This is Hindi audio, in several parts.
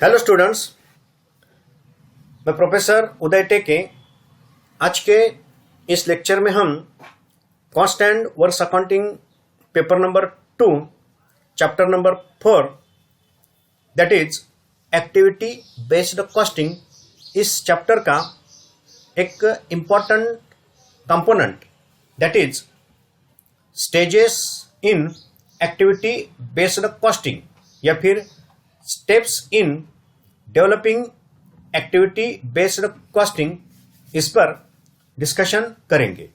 हेलो स्टूडेंट्स, मैं प्रोफेसर उदय टेके। आज के इस लेक्चर में हम cost and works accounting paper number 2 chapter number 4 that is activity based costing, इस चैप्टर का एक important component that is stages in activity based costing या फिर steps in developing activity based costing, इस पर डिस्कशन करेंगे।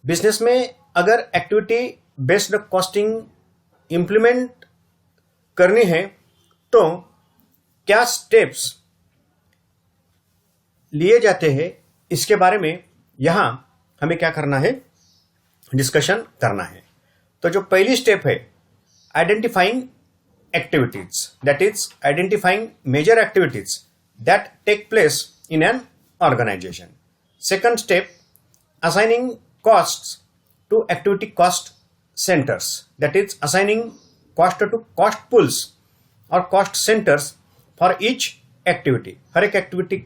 बिजनेस में अगर एक्टिविटी बेस्ड कॉस्टिंग इंप्लीमेंट करनी है तो क्या स्टेप्स लिए जाते हैं, इसके बारे में यहां हमें क्या करना है, डिस्कशन करना है। तो जो पहली स्टेप है, identifying activities, that is identifying major activities that take place in an organization. Second step, assigning costs to activity cost centers, that is assigning cost to cost pools or cost centers for each activity. हर एक एक्टिविटी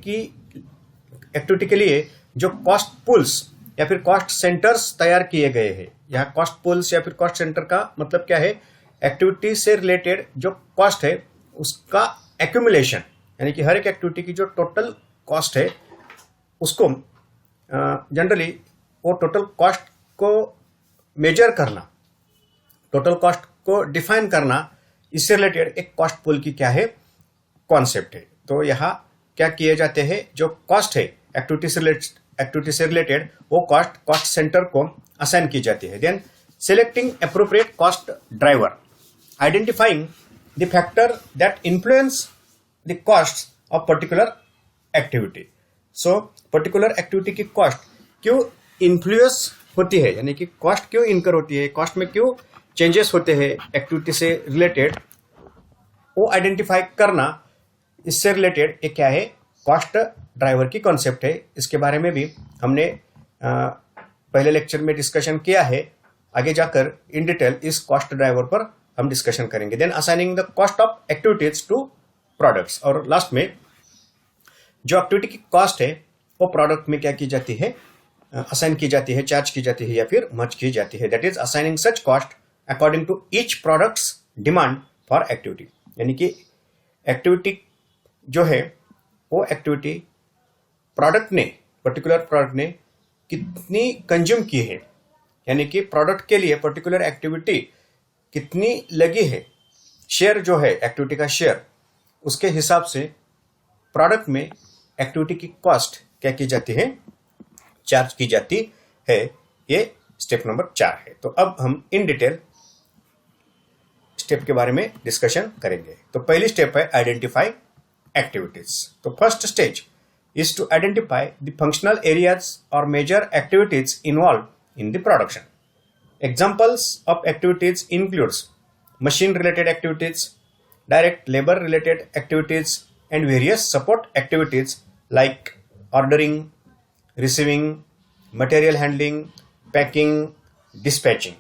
के लिए जो कॉस्ट पुल्स या फिर कॉस्ट सेंटर्स तैयार किए गए हैं। यहाँ कॉस्ट पुल्स या फिर कॉस्ट सेंटर का मतलब क्या है, एक्टिविटी से रिलेटेड जो कॉस्ट है उसका एक्यूमुलेशन, यानी कि हर एक एक्टिविटी की जो टोटल कॉस्ट है उसको जनरली वो टोटल कॉस्ट को मेजर करना, टोटल कॉस्ट को डिफाइन करना, इससे रिलेटेड एक कॉस्ट पूल की क्या है, कॉन्सेप्ट है। तो यहाँ क्या किए जाते हैं, जो कॉस्ट है एक्टिविटी से रिलेटेड वो कॉस्ट सेंटर को असाइन की जाती है। Then selecting appropriate cost driver, identifying the factor that influence the costs of particular activity. So particular activity की cost क्यों influence होती है, यानी कि cost क्यों incur होती है, cost में क्यों changes होते हैं activity से related, वो identify करना, इससे related एक क्या है, cost driver की concept है। इसके बारे में भी हमने पहले लेक्चर में डिस्कशन किया है। आगे जाकर इन डिटेल इस कॉस्ट ड्राइवर पर हम डिस्कशन करेंगे। Then assigning the cost of activities to products, और लास्ट में जो एक्टिविटी की कॉस्ट है वो प्रोडक्ट में क्या की जाती है, असाइन की जाती है, चार्ज की जाती है या फिर मर्ज की जाती है। That is assigning such cost according to each products demand for activity, यानी कि एक्टिविटी जो है वो एक्टिविटी पर्टिकुलर प्रोडक्ट ने कितनी कंज्यूम की है, यानी कि प्रोडक्ट के लिए पर्टिकुलर एक्टिविटी कितनी लगी है, शेयर जो है एक्टिविटी का शेयर, उसके हिसाब से प्रोडक्ट में एक्टिविटी की कॉस्ट क्या की जाती है, चार्ज की जाती है। ये स्टेप नंबर 4 है। तो अब हम इन डिटेल स्टेप के बारे में डिस्कशन करेंगे। तो पहली स्टेप है आइडेंटिफाई एक्टिविटीज। तो first stage is to identify the functional areas और major activities involve in the production. Examples of activities includes machine related activities, direct labor related activities, and various support activities like ordering, receiving, material handling, packing, dispatching.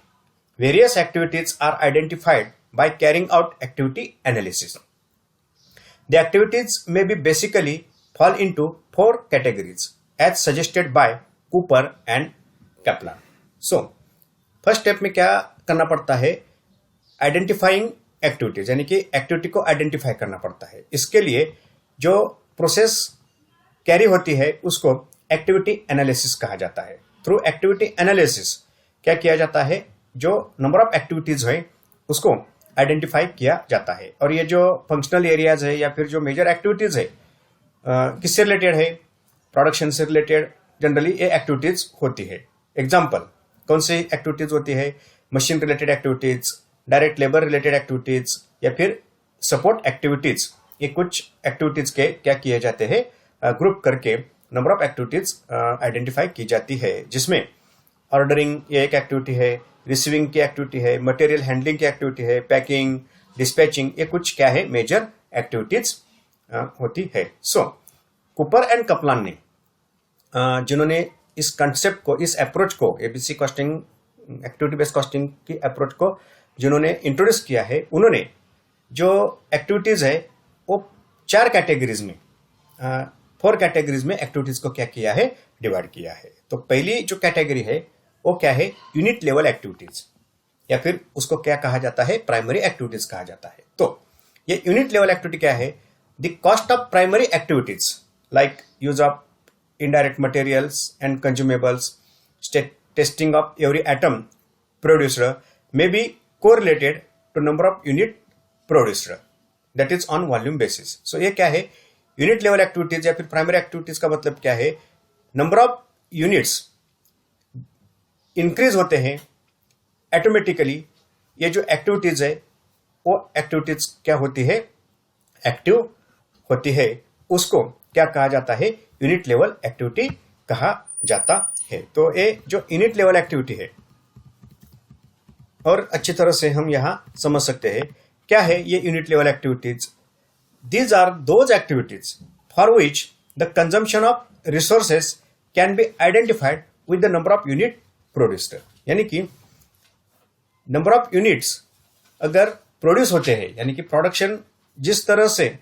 Various activities are identified by carrying out activity analysis. The activities may be basically fall into 4 categories as suggested by Cooper and Kaplan. So first step में क्या करना पड़ता है, आइडेंटिफाइंग एक्टिविटीज, यानी कि एक्टिविटी को आइडेंटिफाई करना पड़ता है। इसके लिए जो प्रोसेस कैरी होती है उसको एक्टिविटी एनालिसिस कहा जाता है। थ्रू एक्टिविटी एनालिसिस क्या किया जाता है, जो नंबर ऑफ एक्टिविटीज है उसको आइडेंटिफाई किया जाता है। और ये जो फंक्शनल एरियाज है या फिर जो मेजर एक्टिविटीज है किससे रिलेटेड है, प्रोडक्शन से रिलेटेड जनरली ये एक्टिविटीज होती है। एग्जाम्पल कौन सी एक्टिविटीज होती है, machine related activities, direct labour related activities या फिर सपोर्ट एक्टिविटीज। ये कुछ एक्टिविटीज के क्या किए जाते हैं, ग्रुप करके नंबर ऑफ एक्टिविटीज आइडेंटिफाई की जाती है, जिसमें ऑर्डरिंग ये एक एक्टिविटी है, रिसीविंग की एक्टिविटी है, मटेरियल हैंडलिंग की एक्टिविटी है, पैकिंग, डिस्पैचिंग, ये कुछ क्या है, मेजर एक्टिविटीज होती है। सो कूपर एंड कपलान ने जिन्होंने इस कंसेप्ट को, इस अप्रोच को, ABC costing, activity based costing की अप्रोच को जिन्होंने इंट्रोड्यूस किया है, उन्होंने जो एक्टिविटीज़ है वो 4 कैटेगरीज में 4 कैटेगरीज में एक्टिविटीज़ को क्या किया है, डिवाइड किया है। तो पहली जो कैटेगरी है वो क्या है, यूनिट लेवल एक्टिविटीज़, या फिर उसको क्या कहा जाता है, प्राइमरी एक्टिविटीज़ कहा जाता है। तो ये यूनिट लेवल एक्टिविटी क्या है, the cost of primary activities like use of indirect materials and consumables, testing of every atom produced may be correlated to number of unit produced, that is on volume basis. So ये क्या है, यूनिट लेवल एक्टिविटीज या फिर प्राइमरी एक्टिविटीज का मतलब क्या है, नंबर ऑफ यूनिट्स इंक्रीज होते हैं ऑटोमेटिकली। ये जो एक्टिविटीज है वो एक्टिविटीज क्या होती है, एक्टिव होती है, उसको क्या कहा जाता है, यूनिट लेवल एक्टिविटी कहा जाता है। तो ये जो यूनिट लेवल एक्टिविटी है, और अच्छी तरह से हम यहां समझ सकते हैं क्या है ये unit level activities. These are those activities for which the consumption of resources can be identified with the number of unit produced. यानी कि नंबर ऑफ यूनिट्स अगर प्रोड्यूस होते हैं, यानी कि प्रोडक्शन जिस तरह से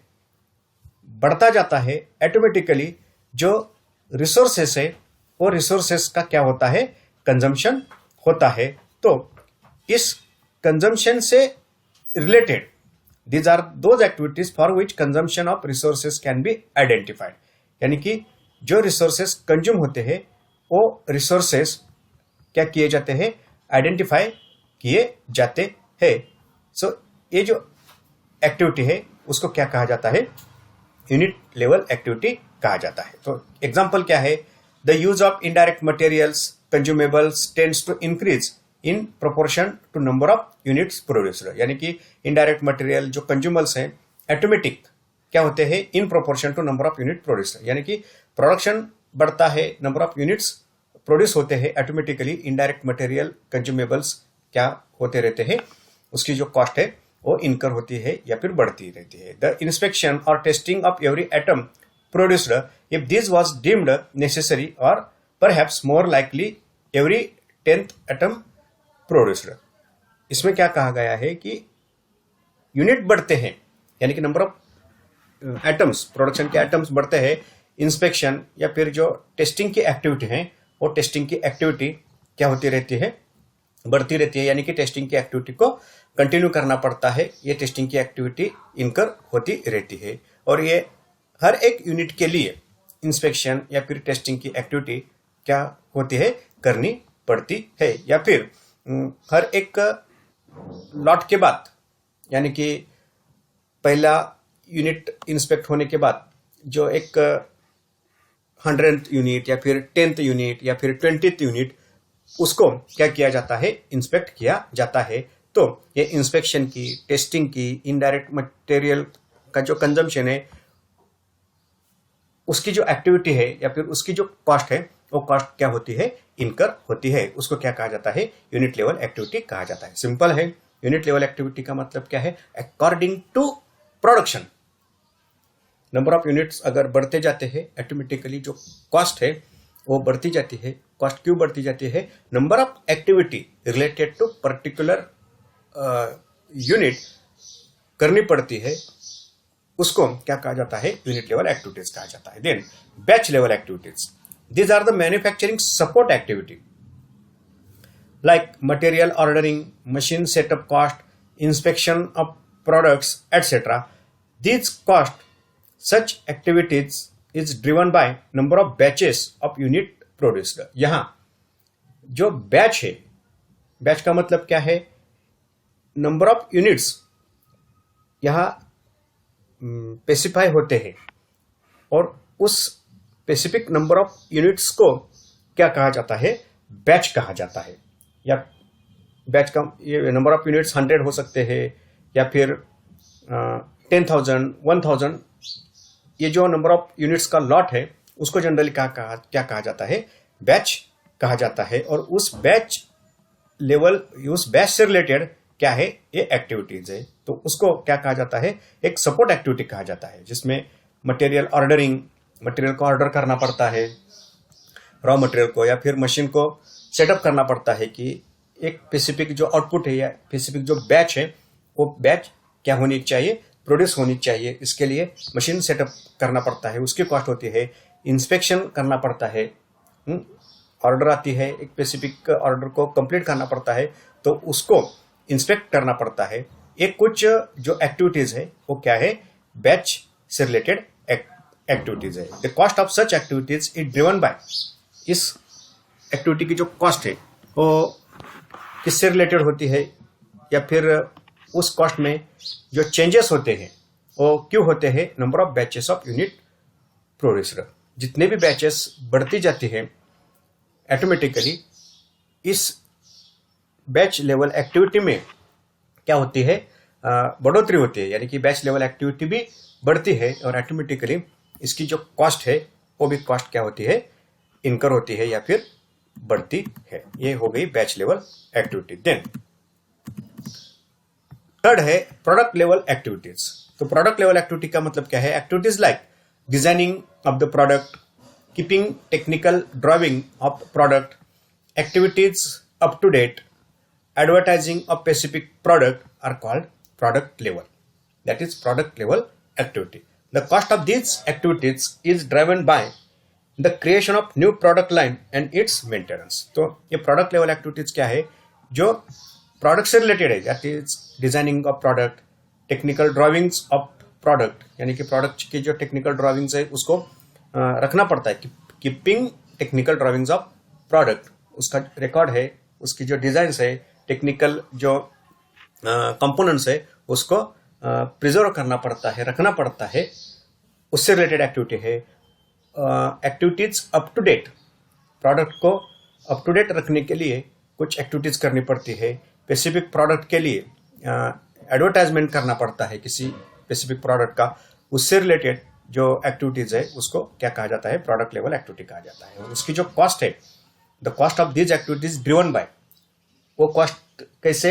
बढ़ता जाता है, ऑटोमेटिकली जो रिसोर्सेस है वो रिसोर्सेस का क्या होता है, कंजम्पशन होता है। तो इस कंजम्पशन से related these are those activities for which consumption of resources can be identified. यानी कि जो रिसोर्सेस कंज्यूम होते हैं वो रिसोर्सेस क्या किए जाते हैं, आइडेंटिफाई किए जाते हैं। सो ये जो एक्टिविटी है उसको क्या कहा जाता है, यूनिट लेवल एक्टिविटी कहा जाता है। तो एग्जांपल क्या है, the use of indirect materials consumables tends to increase in proportion to number of units produced. यानी कि इनडायरेक्ट मटेरियल जो कंज्यूमर्स हैं ऑटोमेटिक क्या होते हैं, in proportion to number of unit produced. यानी कि प्रोडक्शन बढ़ता है, नंबर ऑफ यूनिट्स प्रोड्यूस होते हैं, ऑटोमेटिकली इनडायरेक्ट मटेरियल कंज्यूमेबल्स क्या होते रहते हैं, उसकी जो कॉस्ट है वो इनकर होती है या फिर बढ़ती रहती है। द इंस्पेक्शन और testing of every item produced if this was deemed necessary और perhaps more likely every 10th item produced. इसमें क्या कहा गया है कि यूनिट बढ़ते हैं, यानी कि नंबर ऑफ एटम्स, प्रोडक्शन के एटम्स बढ़ते हैं, इंस्पेक्शन या फिर जो टेस्टिंग की एक्टिविटी है वो टेस्टिंग की एक्टिविटी क्या होती रहती है, बढ़ती रहती है। यानी कि टेस्टिंग की एक्टिविटी को कंटिन्यू करना पड़ता है, ये टेस्टिंग की एक्टिविटी इनकर होती रहती है। और ये हर एक यूनिट के लिए इंस्पेक्शन या फिर टेस्टिंग की एक्टिविटी क्या होती है, करनी पड़ती है। या फिर हर एक लॉट के बाद, यानी कि पहला यूनिट इंस्पेक्ट होने के बाद जो एक 100th यूनिट या फिर 10th यूनिट या फिर 20th यूनिट, उसको क्या किया जाता है, इंस्पेक्ट किया जाता है। तो ये इंस्पेक्शन की, टेस्टिंग की, इनडायरेक्ट मटेरियल का जो कंजम्पशन है, उसकी जो एक्टिविटी है या फिर उसकी जो कॉस्ट है वो कॉस्ट क्या होती है, इनकर होती है। उसको क्या कहा जाता है, यूनिट लेवल एक्टिविटी कहा जाता है। सिंपल है, यूनिट लेवल एक्टिविटी का मतलब क्या है, according to production number of units अगर बढ़ते जाते हैं, ऑटोमेटिकली जो कॉस्ट है वो बढ़ती जाती है। कॉस्ट क्यों बढ़ती जाती है, number of activity related to particular unit करनी पड़ती है, उसको क्या कहा जाता है, यूनिट लेवल एक्टिविटीज कहा जाता है। Then batch level activities, these are the manufacturing support activity like material ordering, machine setup cost, inspection of products etcetera. These cost such activities is driven by number of batches of unit produced. यहां जो बैच है, बैच का मतलब क्या है, नंबर ऑफ यूनिट्स यहां स्पेसिफाई होते हैं और उस स्पेसिफिक नंबर ऑफ यूनिट्स को क्या कहा जाता है, बैच कहा जाता है। या बैच का ये नंबर ऑफ यूनिट्स 100 हो सकते हैं या फिर 10,000, 1,000। ये जो नंबर ऑफ यूनिट्स का लॉट है उसको जनरली क्या कहा जाता है, बैच कहा जाता है। और उस बैच लेवल, उस बैच से रिलेटेड क्या है, ये एक्टिविटीज है, तो उसको क्या कहा जाता है, एक सपोर्ट एक्टिविटी कहा जाता है, जिसमें मटेरियल ऑर्डरिंग, मटेरियल को ऑर्डर करना पड़ता है, रॉ मटेरियल को, या फिर मशीन को सेटअप करना पड़ता है कि एक स्पेसिफिक जो आउटपुट है या स्पेसिफिक जो बैच है वो बैच क्या होनी चाहिए, प्रोड्यूस होनी चाहिए। इसके लिए मशीन सेटअप करना पड़ता है, उसकी कॉस्ट होती है। इंस्पेक्शन करना पड़ता है, ऑर्डर आती है, एक स्पेसिफिक ऑर्डर को कंप्लीट करना पड़ता है तो उसको इंस्पेक्ट करना पड़ता है। एक कुछ जो एक्टिविटीज है वो क्या है, बैच से रिलेटेड एक्टिविटीज है। The cost of such activities is driven bye, इस एक्टिविटी की जो कॉस्ट है वो किससे रिलेटेड होती है, या फिर उस कॉस्ट में जो चेंजेस होते हैं वो क्यों होते हैं, number of batches of unit producer. जितने भी बैचेस बढ़ती जाती है ऑटोमेटिकली इस बैच लेवल एक्टिविटी में क्या होती है, बढ़ोतरी होती है, यानी कि बैच लेवल एक्टिविटी भी बढ़ती है और ऑटोमेटिकली इसकी जो कॉस्ट है वो भी कॉस्ट क्या होती है, इनकर होती है या फिर बढ़ती है। ये हो गई batch level activity. Then third है प्रोडक्ट लेवल एक्टिविटीज। तो प्रोडक्ट लेवल एक्टिविटी का मतलब क्या है, activities like designing of the product, keeping technical drawing of product, activities up to date, advertising of specific product are called product level. That is product level activity. The cost of these activities is driven by the creation of new product line and its maintenance. तो ये product level activities क्या है, जो product से related है, that is designing of product, technical drawings of product, यानी कि product की जो technical drawings है उसको रखना पड़ता है। Keeping technical drawings of product, उसका रिकॉर्ड है, उसकी जो डिजाइन है, टेक्निकल जो कंपोनेंट्स है उसको प्रिजर्व करना पड़ता है, रखना पड़ता है, उससे रिलेटेड एक्टिविटी है। Activities up to date, product को अप टू डेट रखने के लिए कुछ एक्टिविटीज करनी पड़ती है। स्पेसिफिक प्रोडक्ट के लिए एडवर्टाइजमेंट करना पड़ता है किसी स्पेसिफिक प्रोडक्ट का, उससे रिलेटेड जो एक्टिविटीज है उसको क्या कहा जाता है, प्रोडक्ट लेवल एक्टिविटी कहा जाता है। और उसकी जो कॉस्ट है, the cost of this activities driven by, वो कॉस्ट कैसे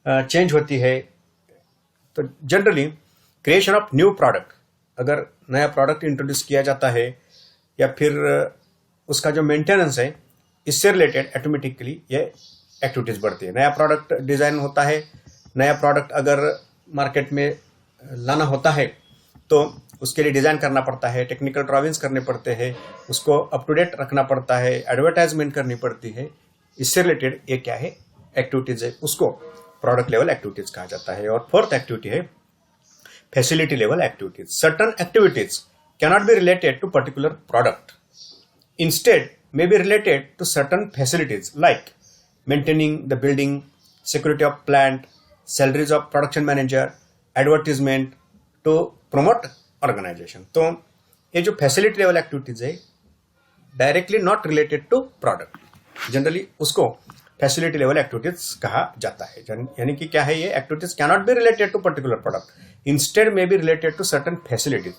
चेंज होती है, तो generally creation of new product, अगर नया प्रोडक्ट इंट्रोड्यूस किया जाता है या फिर उसका जो मेंटेनेंस है, इससे रिलेटेड ऑटोमेटिकली ये एक्टिविटीज बढ़ती है। नया प्रोडक्ट डिजाइन होता है, नया प्रोडक्ट अगर मार्केट में लाना होता है तो उसके लिए डिजाइन करना पड़ता है, टेक्निकल ड्राइंग्स करने पड़ते हैं, उसको अप टू डेट रखना पड़ता है, एडवर्टाइजमेंट करनी पड़ती है। इससे रिलेटेड ये क्या है, एक्टिविटीज है, उसको प्रोडक्ट लेवल एक्टिविटीज कहा जाता है। और फोर्थ एक्टिविटी है facility level activities. Certain activities cannot be related to particular product, instead may be related to certain facilities like maintaining the building, security of plant, salaries of production manager, advertisement to promote organisation. तो ये जो फैसिलिटी लेवल एक्टिविटीज है directly not related to product, generally उसको फैसिलिटी लेवल एक्टिविटीज कहा जाता है। यानी कि क्या है, ये activities cannot be related to particular product, instead may be related to certain facilities,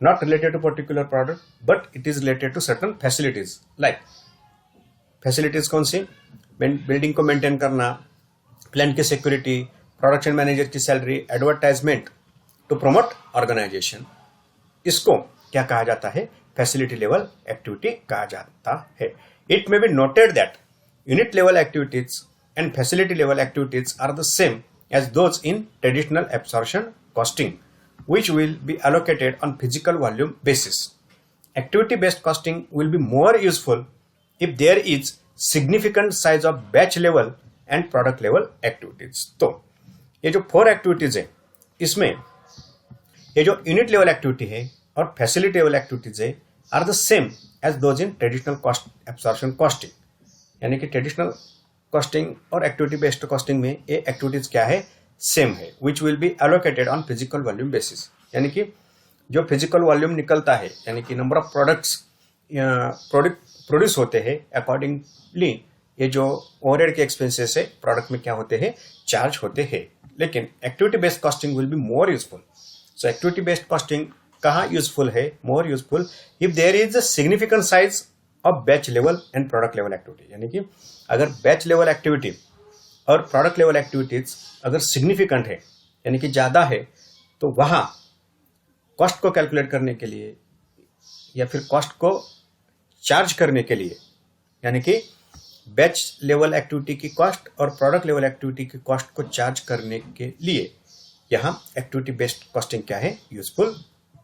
not related to particular product but it is related to certain facilities. Like facilities कौन सी, बिल्डिंग को मेंटेन करना, प्लांट की सिक्योरिटी, प्रोडक्शन मैनेजर की salary, advertisement to promote organisation, इसको क्या कहा जाता है, फैसिलिटी लेवल एक्टिविटी कहा जाता है। It may be noted that unit level activities and facility level activities are the same as those in traditional absorption costing which will be allocated on physical volume basis. Activity based costing will be more useful if there is significant size of batch level and product level activities. तो ये जो 4 एक्टिविटीज है, इसमें ये जो यूनिट लेवल एक्टिविटी है और फैसिलिटी लेवल एक्टिविटीज है are the same as those in traditional cost absorption costing. यानी कि ट्रेडिशनल कॉस्टिंग और एक्टिविटी बेस्ड कॉस्टिंग में ये एक्टिविटीज क्या है, सेम है। Which will be allocated on physical volume basis, यानी कि जो फिजिकल वॉल्यूम निकलता है, यानी कि नंबर ऑफ प्रोडक्ट्स प्रोड्यूस होते हैं, अकॉर्डिंगली ये जो ओवरहेड के एक्सपेंसेस है प्रोडक्ट में क्या होते हैं, चार्ज होते हैं। लेकिन activity based costing will be more useful. So activity based costing कहाँ यूजफुल है, more useful if there is a significant size of batch level and product level activity. यानी कि अगर बैच लेवल एक्टिविटी और प्रोडक्ट लेवल एक्टिविटीज अगर सिग्निफिकेंट है, यानी कि ज़्यादा है, तो वहाँ कॉस्ट को कैलकुलेट करने के लिए या फिर कॉस्ट को चार्ज करने के लिए, यानी कि बैच लेवल एक्टिविटी की कॉस्ट और प्रोडक्ट लेवल एक्टिविटी की कॉस्ट को चार्ज करने के लिए यहाँ एक्टिविटी बेस्ड कॉस्टिंग क्या है, यूजफुल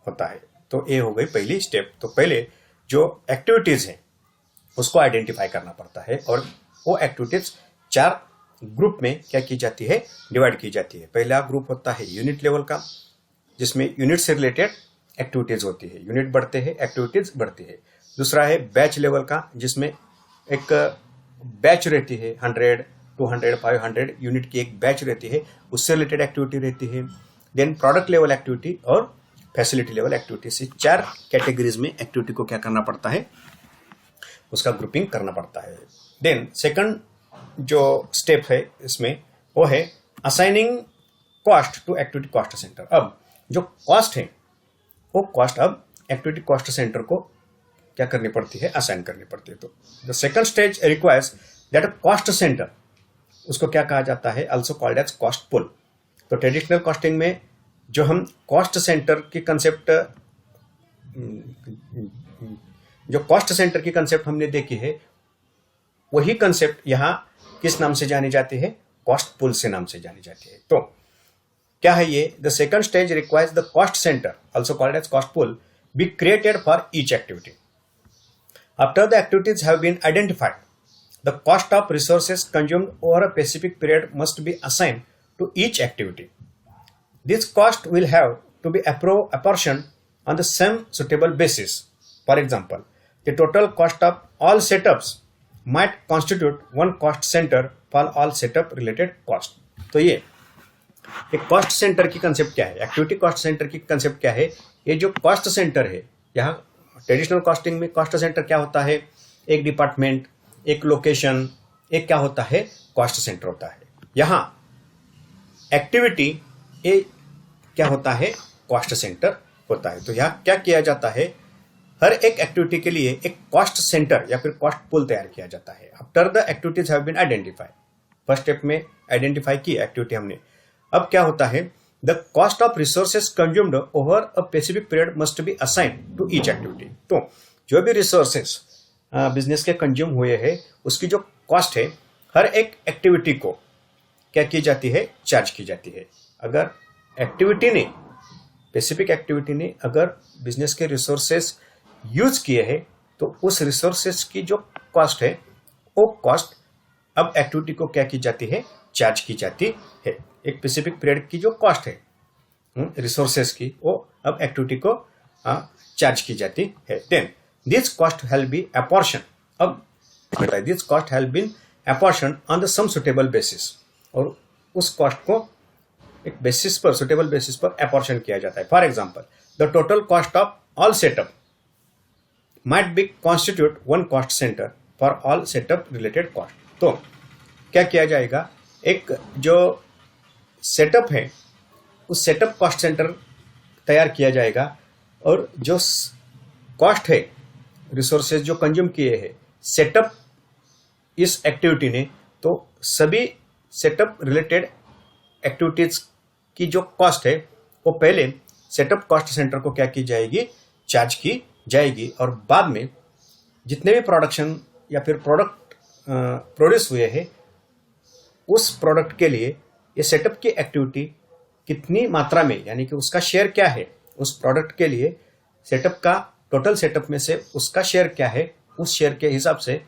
होता है। तो ये हो गई पहली स्टेप। तो पहले जो एक्टिविटीज है उसको आइडेंटिफाई करना पड़ता है और वो एक्टिविटीज 4 ग्रुप में क्या की जाती है, डिवाइड की जाती है। पहला ग्रुप होता है यूनिट लेवल का, जिसमें यूनिट से रिलेटेड एक्टिविटीज होती है, यूनिट बढ़ते हैं एक्टिविटीज बढ़ती है। दूसरा है बैच लेवल का, जिसमें एक बैच रहती है, 100, 200, 500 यूनिट की एक बैच रहती है, उससे रिलेटेड एक्टिविटी रहती है। देन प्रोडक्ट लेवल एक्टिविटी और फैसिलिटी लेवल एक्टिविटी, से 4 कैटेगरीज में एक्टिविटी को क्या करना पड़ता है, उसका ग्रुपिंग करना पड़ता है। देन सेकंड जो स्टेप है इसमें वो है assigning cost to activity cost centre. अब जो कॉस्ट है वो कॉस्ट अब एक्टिविटी कॉस्ट सेंटर को क्या करनी पड़ती है, असाइन करनी पड़ती है। तो the second stage requires that cost centre, उसको क्या कहा जाता है, आल्सो कॉल्ड एज कॉस्ट पुल। तो ट्रेडिशनल कॉस्टिंग में जो हम कॉस्ट सेंटर की कंसेप्ट, जो कॉस्ट सेंटर की कंसेप्ट हमने देखी है, वही कंसेप्ट यहाँ किस नाम से जानी जाती है, कॉस्ट पुल से नाम से जानी जाती है। तो क्या है ये, the second stage requires the cost centre also called as cost pool be created for each activity. After the activities have been identified, the cost of resources consumed over a specific period must be assigned to each activity. This cost will have to be apportioned on the same suitable basis. For example, the total cost of all setups might constitute one cost center for all setup related cost. तो ये एक कॉस्ट सेंटर की कंसेप्ट क्या है, एक्टिविटी कॉस्ट सेंटर की कंसेप्ट क्या है। ये जो कॉस्ट सेंटर है, यहाँ ट्रेडिशनल कॉस्टिंग में कॉस्ट सेंटर क्या होता है, एक डिपार्टमेंट, एक लोकेशन, एक क्या होता है, कॉस्ट सेंटर होता है। यहाँ एक्टिविटी ये क्या होता है, कॉस्ट सेंटर होता है। तो यहाँ क्या किया जाता है, हर एक एक्टिविटी के लिए एक कॉस्ट सेंटर या फिर कॉस्ट पुल तैयार किया जाता है। After the activities have been identified, first step में आइडेंटिफाई की एक्टिविटी हमने, अब क्या होता है, the cost of resources consumed over a specific period must be assigned to each activity. तो जो भी रिसोर्सेज बिजनेस के कंज्यूम हुए हैं उसकी जो कॉस्ट है, हर एक एक्टिविटी को क्या की जाती है, चार्ज की जाती है। अगर एक्टिविटी ने, स्पेसिफिक एक्टिविटी ने अगर बिजनेस के रिसोर्सेज यूज किए हैं तो उस रिसोर्सेज की जो कॉस्ट है वो कॉस्ट अब एक्टिविटी को क्या की जाती है, चार्ज की जाती है। एक स्पेसिफिक पीरियड की जो कॉस्ट है रिसोर्सेज की, वो अब एक्टिविटी को चार्ज की जाती है। Then this cost shall be apportioned, अब this cost shall been apportioned on the some suitable basis, और उस कॉस्ट को एक बेसिस पर, सुटेबल बेसिस पर अपॉर्शन किया जाता है। For example, the total cost of all setup might be constitute one cost centre for all setup related cost. तो क्या किया जाएगा, एक जो सेटअप है उस सेटअप कॉस्ट सेंटर तैयार किया जाएगा, और जो कॉस्ट है, रिसोर्सेज जो कंज्यूम किए हैं सेटअप इस एक्टिविटी ने, तो सभी सेटअप रिलेटेड एक्टिविटीज की जो कॉस्ट है वो पहले सेटअप कॉस्ट सेंटर को क्या की जाएगी, चार्ज की जाएगी, और बाद में जितने भी प्रोडक्शन या फिर प्रोडक्ट प्रोड्यूस हुए हैं उस प्रोडक्ट के लिए ये सेटअप की एक्टिविटी कितनी मात्रा में, यानी कि उसका शेयर क्या है उस प्रोडक्ट के लिए, सेटअप का टोटल सेटअप में से उसका शेयर क्या है, उस शेयर के हिसाब से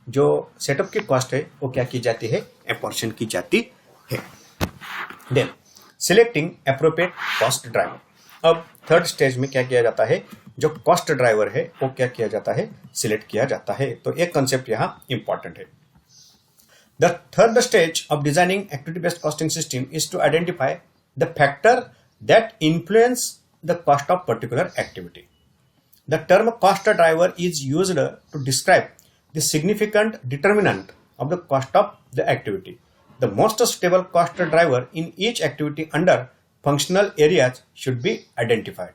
जो सेटअप की कॉस्ट है वो क्या की जाती है, अपॉर्शन की जाती है। Then selecting appropriate cost driver, अब थर्ड स्टेज में क्या किया जाता है, जो कॉस्ट ड्राइवर है वो क्या किया जाता है, सिलेक्ट किया जाता है। तो एक कंसेप्ट यहाँ इंपॉर्टेंट है। The third stage of designing activity-based costing system is to identify the factor that influence the cost of particular activity. The term cost driver is used to describe the significant determinant of the cost of the activity. The most suitable cost driver in each activity under functional areas should be identified.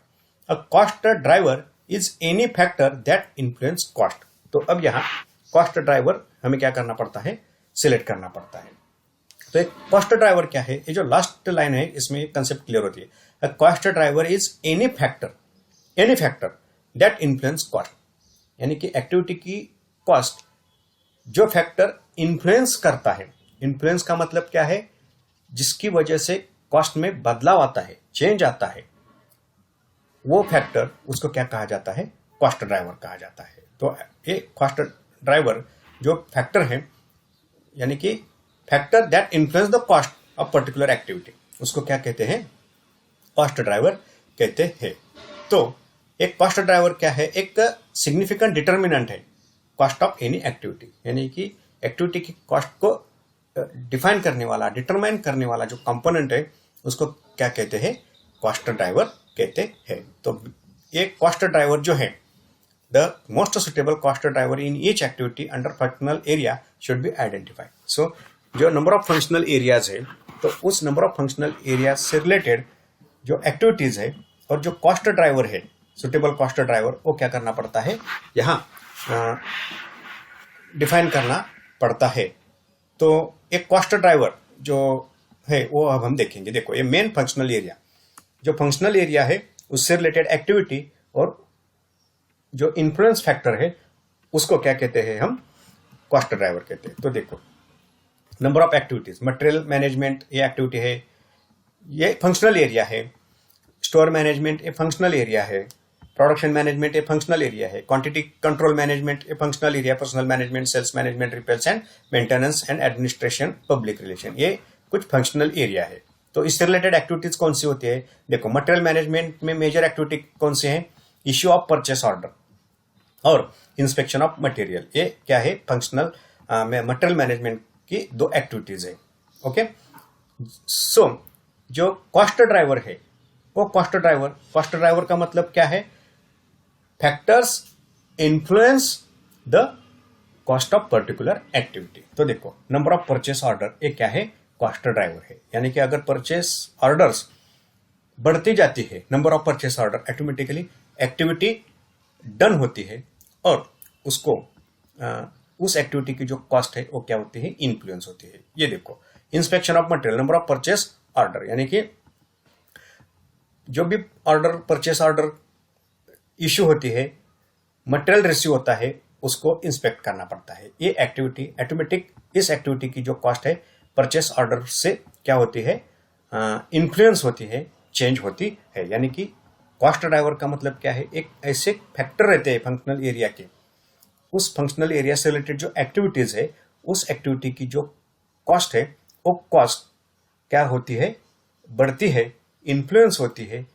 A cost driver is any factor that influence cost. तो अब यहाँ cost driver हमें क्या करना पड़ता है, सिलेक्ट करना पड़ता है। तो एक कॉस्ट ड्राइवर क्या है, ये जो लास्ट लाइन है इसमें कंसेप्ट क्लियर होती है। Cost driver is any factor that influence cost, यानी कि एक्टिविटी की कॉस्ट जो फैक्टर इन्फ्लुएंस करता है। इन्फ्लुएंस का मतलब क्या है, जिसकी वजह से कॉस्ट में बदलाव आता है, चेंज आता है, वो फैक्टर उसको क्या कहा जाता है? कॉस्ट ड्राइवर कहा जाता है। तो ये कॉस्ट ड्राइवर जो फैक्टर है, यानी कि factor that influence the cost of particular activity, उसको क्या कहते हैं? कॉस्ट ड्राइवर कहते हैं। तो एक कॉस्ट ड्राइवर क्या है? एक सिग्निफिकेंट डिटर्मिनेंट है कॉस्ट ऑफ एनी एक्टिविटी, यानी कि एक्टिविटी की कॉस्ट को डिफाइन करने वाला, डिटरमाइन करने वाला जो कंपोनेंट है उसको क्या कहते हैं? कॉस्ट ड्राइवर कहते हैं। तो ये कॉस्ट ड्राइवर जो है, the most suitable cost driver in each activity under functional area should be identified. So जो नंबर ऑफ फंक्शनल एरियाज है, तो उस नंबर ऑफ फंक्शनल एरिया से रिलेटेड जो एक्टिविटीज है और जो कॉस्ट ड्राइवर है, सुटेबल कॉस्ट ड्राइवर, वो क्या करना पड़ता है? यहाँ डिफाइन करना पड़ता है। तो एक कॉस्ट ड्राइवर जो है वो अब हम देखेंगे। देखो, ये मेन फंक्शनल एरिया, जो फंक्शनल एरिया है उससे रिलेटेड एक्टिविटी और जो इन्फ्लुएंस फैक्टर है उसको क्या कहते हैं? हम कॉस्ट ड्राइवर कहते हैं। तो देखो, number of activities, material management ये एक्टिविटी है, ये फंक्शनल एरिया है। स्टोर मैनेजमेंट ये फंक्शनल एरिया है। प्रोडक्शन मैनेजमेंट ये फंक्शनल एरिया है। क्वांटिटी कंट्रोल मैनेजमेंट ये functional area. Personnel management, sales management, repairs and maintenance and administration, public relation, ये कुछ फंक्शनल एरिया है। तो इससे रिलेटेड एक्टिविटीज कौन सी होती है? देखो, मटेरियल मैनेजमेंट में मेजर एक्टिविटी कौन सी है? इश्यू ऑफ परचेस ऑर्डर और इंस्पेक्शन ऑफ मटेरियल, ये क्या है? फंक्शनल मटेरियल मैनेजमेंट की दो एक्टिविटीज है। ओके, सो जो कॉस्ट ड्राइवर है वो कॉस्ट ड्राइवर का मतलब क्या है? Factors influence the cost of particular activity. तो देखो, नंबर ऑफ परचेस ऑर्डर ये क्या है? कॉस्ट ड्राइवर है। यानी कि अगर परचेस ऑर्डर्स बढ़ती जाती है, number of purchase order, automatically activity done होती है और उसको उस एक्टिविटी की जो कॉस्ट है वो क्या होती है? इन्फ्लुएंस होती है। ये देखो, inspection of material, number of purchase order, यानी कि जो भी ऑर्डर, परचेस ऑर्डर इश्यू होती है, मटेरियल रिसीव होता है, उसको इंस्पेक्ट करना पड़ता है। ये एक्टिविटी ऑटोमेटिक, इस एक्टिविटी की जो कॉस्ट है परचेस ऑर्डर से क्या होती है? इन्फ्लुएंस होती है, चेंज होती है। यानी कि कॉस्ट ड्राइवर का मतलब क्या है? एक ऐसे फैक्टर रहते हैं फंक्शनल एरिया के, उस फंक्शनल एरिया से रिलेटेड जो एक्टिविटीज है, उस एक्टिविटी की जो कॉस्ट है वो कॉस्ट क्या होती है? बढ़ती है, इन्फ्लुएंस होती है,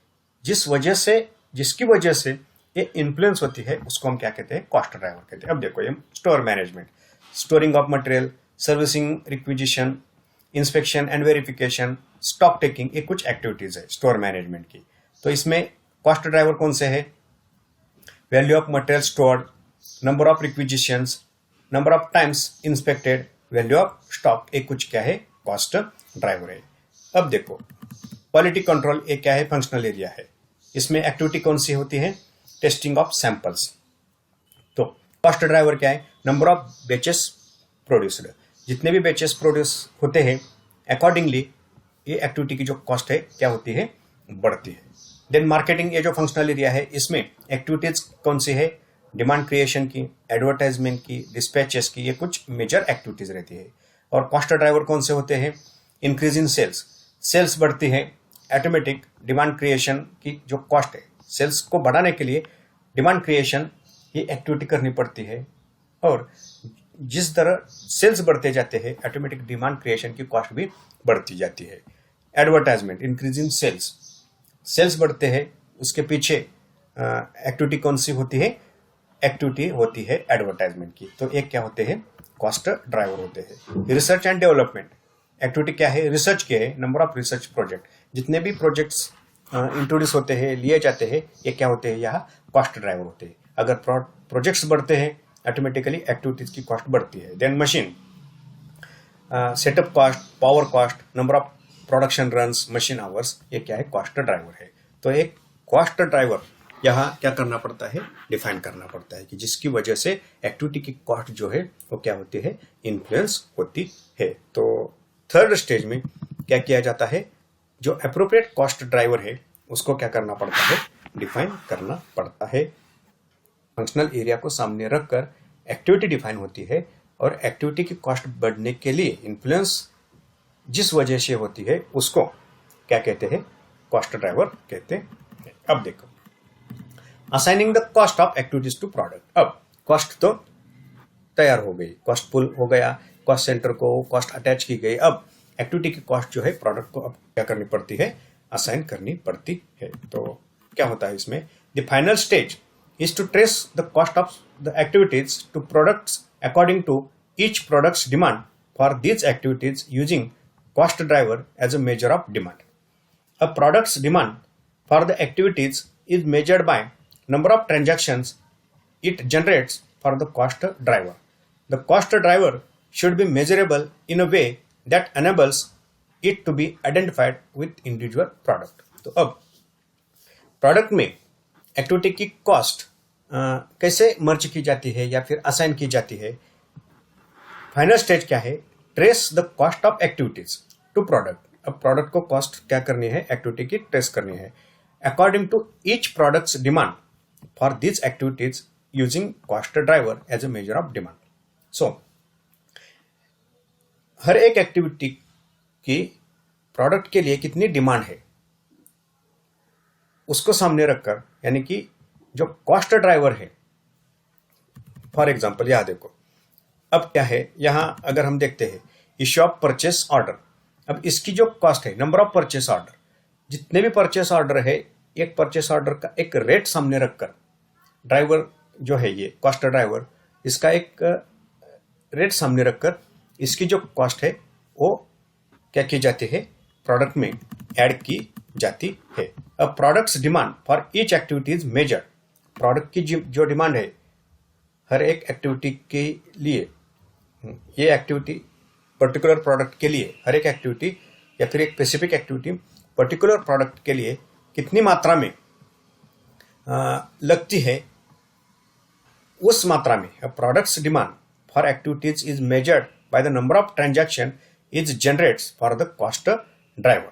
जिसकी वजह से ये इन्फ्लुएंस होती है, उसको हम क्या कहते हैं? कॉस्ट ड्राइवर कहते हैं। अब देखो, ये store management, storing of material, servicing, requisition, inspection and verification, stock taking, ये कुछ एक्टिविटीज है स्टोर मैनेजमेंट की। तो इसमें कॉस्ट ड्राइवर कौन से है? Value of material stored, number of requisitions, number of times inspected, value of stock, ये कुछ क्या है? कॉस्ट ड्राइवर है। अब देखो, क्वालिटी कंट्रोल ये क्या है? फंक्शनल एरिया है। इसमें एक्टिविटी कौन सी होती है? Testing of samples. तो कॉस्ट ड्राइवर क्या है? नंबर ऑफ बैचेस प्रोड्यूस्ड, जितने भी बैचेस प्रोड्यूस होते हैं अकॉर्डिंगली ये एक्टिविटी की जो कॉस्ट है क्या होती है? बढ़ती है। देन मार्केटिंग, ये जो फंक्शनल एरिया है, इसमें एक्टिविटीज कौन सी है? डिमांड क्रिएशन की, एडवर्टाइजमेंट की, डिस्पैचेस की, ये कुछ मेजर एक्टिविटीज रहती है। और कॉस्ट ड्राइवर कौन से होते हैं? इंक्रीज इन सेल्स, सेल्स बढ़ती है, ऑटोमेटिक डिमांड क्रिएशन की जो कॉस्ट है, सेल्स को बढ़ाने के लिए डिमांड क्रिएशन ये एक्टिविटी करनी पड़ती है। और जिस तरह सेल्स बढ़ते जाते हैं, ऑटोमेटिक डिमांड क्रिएशन की कॉस्ट भी बढ़ती जाती है। Advertisement, increase in sales, sales बढ़ते हैं, उसके पीछे एक्टिविटी कौन सी होती है? एक्टिविटी होती है एडवर्टाइजमेंट की। तो एक क्या होते हैं? कॉस्ट ड्राइवर होते हैं। रिसर्च एंड डेवलपमेंट एक्टिविटी क्या है? रिसर्च के है, नंबर ऑफ रिसर्च प्रोजेक्ट, जितने भी प्रोजेक्ट्स इंट्रोड्यूस होते हैं, लिए जाते हैं, ये क्या होते हैं? यहाँ कॉस्ट ड्राइवर होते हैं। अगर प्रोजेक्ट्स बढ़ते हैं, ऑटोमेटिकली एक्टिविटीज की कॉस्ट बढ़ती है। Then machine, setup cost, power cost, number of production runs, machine hours, ये क्या है? कॉस्ट ड्राइवर है। तो एक कॉस्ट ड्राइवर यहाँ क्या करना पड़ता है? डिफाइन करना पड़ता है कि जिसकी वजह से एक्टिविटी की कॉस्ट जो है वो क्या होती है? इन्फ्लुएंस होती है। तो थर्ड स्टेज में क्या किया जाता है? जो अप्रोप्रिएट कॉस्ट ड्राइवर है उसको क्या करना पड़ता है? डिफाइन करना पड़ता है। फंक्शनल एरिया को सामने रखकर एक्टिविटी डिफाइन होती है और एक्टिविटी की कॉस्ट बढ़ने के लिए इन्फ्लुएंस जिस वजह से होती है उसको क्या कहते हैं, कॉस्ट ड्राइवर कहते हैं। अब देखो, assigning the cost of activities to product. अब कॉस्ट तो तैयार हो गई, कॉस्ट पुल हो गया, कॉस्ट सेंटर को कॉस्ट अटैच की गई। अब एक्टिविटी की कॉस्ट जो है प्रोडक्ट को अब क्या करनी पड़ती है, असाइन करनी पड़ती है। तो क्या होता है इसमें, the final stage is to trace the cost of the activities to products according to each products demand for these activities using cost driver as a measure of demand. A product's demand for the activities is measured by number of transactions it generates for the cost driver. The cost driver should be measurable in a way that enables it to be identified with individual product. तो अब प्रोडक्ट में एक्टिविटी की कॉस्ट कैसे मर्ज की जाती है या फिर असाइन की जाती है। फाइनल स्टेज क्या है, trace the cost of activities to product. अब प्रोडक्ट को कॉस्ट क्या करनी है, एक्टिविटी की ट्रेस करनी है according to each products demand for this activities using cost driver as a measure of demand. So हर एक एक्टिविटी की प्रोडक्ट के लिए कितनी डिमांड है उसको सामने रखकर, यानी कि जो कॉस्ट ड्राइवर है, फॉर एग्जांपल यहां देखो, अब क्या है, यहां अगर हम देखते हैं इश्यू ऑफ परचेस ऑर्डर। अब इसकी जो कॉस्ट है, नंबर ऑफ परचेस ऑर्डर, जितने भी परचेस ऑर्डर है, एक परचेस ऑर्डर का एक रेट सामने रखकर ड्राइवर जो है ये कॉस्ट ड्राइवर, इसका एक रेट सामने रखकर इसकी जो कॉस्ट है वो क्या की जाती है, प्रोडक्ट में ऐड की जाती है। अब products demand for each activity is measured. Product की जो डिमांड है हर एक एक्टिविटी के लिए, ये एक्टिविटी पर्टिकुलर प्रोडक्ट के लिए, हर एक एक्टिविटी या फिर एक स्पेसिफिक एक्टिविटी पर्टिकुलर प्रोडक्ट के लिए कितनी मात्रा में लगती है, उस मात्रा में products demand for activities is measured by the number of transaction is generates for the cost driver.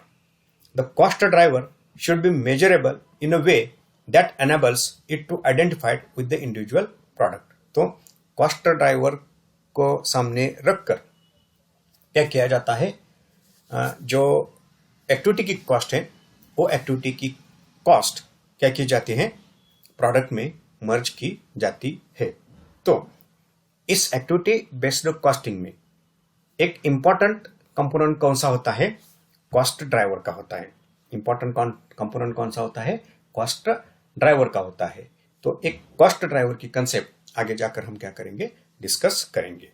The cost driver should be measurable in a way that enables it to identified with the individual product. तो कॉस्ट ड्राइवर को सामने रखकर क्या किया जाता है, जो एक्टिविटी की कॉस्ट है वो एक्टिविटी की कॉस्ट क्या की जाती है, प्रोडक्ट में मर्ज की जाती है। तो इस एक्टिविटी बेस्ड कॉस्टिंग में एक इंपॉर्टेंट कंपोनेंट कौन सा होता है, कॉस्ट ड्राइवर का होता है। इंपॉर्टेंट कंपोनेंट कौन सा होता है, कॉस्ट ड्राइवर का होता है। तो एक कॉस्ट ड्राइवर की कंसेप्ट आगे जाकर हम क्या करेंगे, डिस्कस करेंगे।